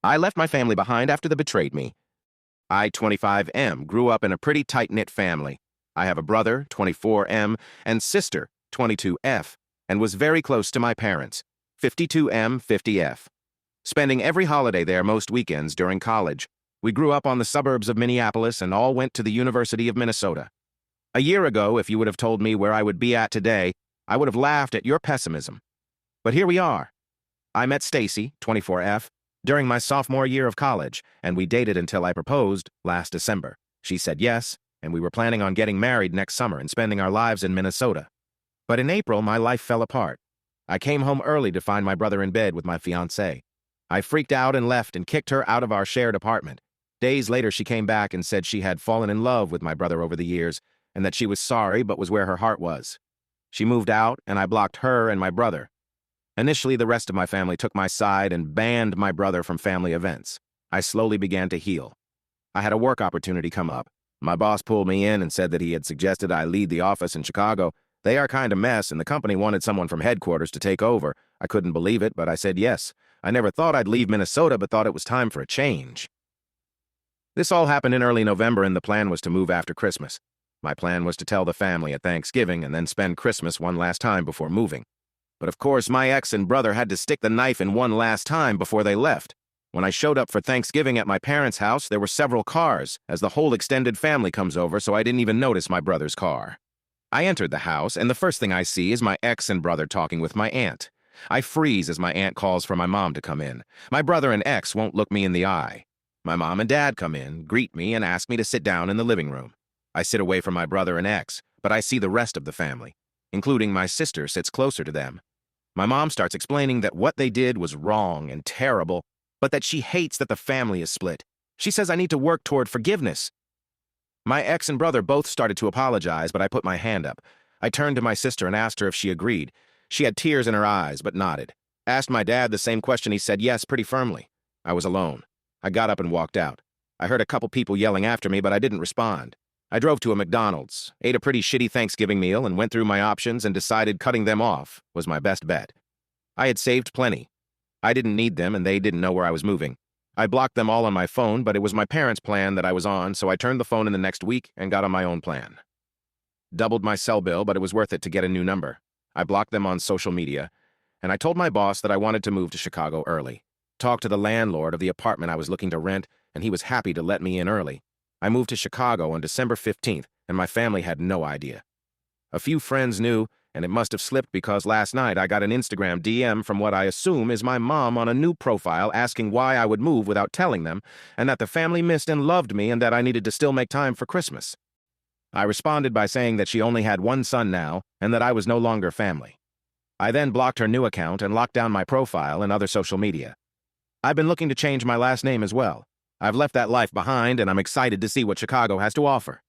I left my family behind after they betrayed me. I, 25M, grew up in a pretty tight-knit family. I have a brother, 24M, and sister, 22F, and was very close to my parents, 52M, 50F. Spending every holiday there most weekends during college. We grew up on the suburbs of Minneapolis and all went to the University of Minnesota. A year ago, if you would have told me where I would be at today, I would have laughed at your pessimism. But here we are. I met Stacy, 24F, during my sophomore year of college, and we dated until I proposed last December. She said yes, and we were planning on getting married next summer and spending our lives in Minnesota. But in April, my life fell apart. I came home early to find my brother in bed with my fiancée. I freaked out and left and kicked her out of our shared apartment. Days later, she came back and said she had fallen in love with my brother over the years and that she was sorry but was where her heart was. She moved out, and I blocked her and my brother. Initially, the rest of my family took my side and banned my brother from family events. I slowly began to heal. I had a work opportunity come up. My boss pulled me in and said that he had suggested I lead the office in Chicago. They are kind of mess, and the company wanted someone from headquarters to take over. I couldn't believe it, but I said yes. I never thought I'd leave Minnesota, but thought it was time for a change. This all happened in early November, and the plan was to move after Christmas. My plan was to tell the family at Thanksgiving and then spend Christmas one last time before moving. But of course, my ex and brother had to stick the knife in one last time before they left. When I showed up for Thanksgiving at my parents' house, there were several cars, as the whole extended family comes over, so I didn't even notice my brother's car. I entered the house, and the first thing I see is my ex and brother talking with my aunt. I freeze as my aunt calls for my mom to come in. My brother and ex won't look me in the eye. My mom and dad come in, greet me, and ask me to sit down in the living room. I sit away from my brother and ex, but I see the rest of the family, including my sister sits closer to them. My mom starts explaining that what they did was wrong and terrible, but that she hates that the family is split. She says I need to work toward forgiveness. My ex and brother both started to apologize, but I put my hand up. I turned to my sister and asked her if she agreed. She had tears in her eyes, but nodded. Asked my dad the same question. He said yes pretty firmly. I was alone. I got up and walked out. I heard a couple people yelling after me, but I didn't respond. I drove to a McDonald's, ate a pretty shitty Thanksgiving meal, and went through my options and decided cutting them off was my best bet. I had saved plenty. I didn't need them, and they didn't know where I was moving. I blocked them all on my phone, but it was my parents' plan that I was on, so I turned the phone in the next week and got on my own plan. Doubled my cell bill, but it was worth it to get a new number. I blocked them on social media, and I told my boss that I wanted to move to Chicago early. Talked to the landlord of the apartment I was looking to rent, and he was happy to let me in early. I moved to Chicago on December 15th, and my family had no idea. A few friends knew, and it must have slipped because last night I got an Instagram DM from what I assume is my mom on a new profile asking why I would move without telling them, and that the family missed and loved me and that I needed to still make time for Christmas. I responded by saying that she only had one son now and that I was no longer family. I then blocked her new account and locked down my profile and other social media. I've been looking to change my last name as well. I've left that life behind, and I'm excited to see what Chicago has to offer.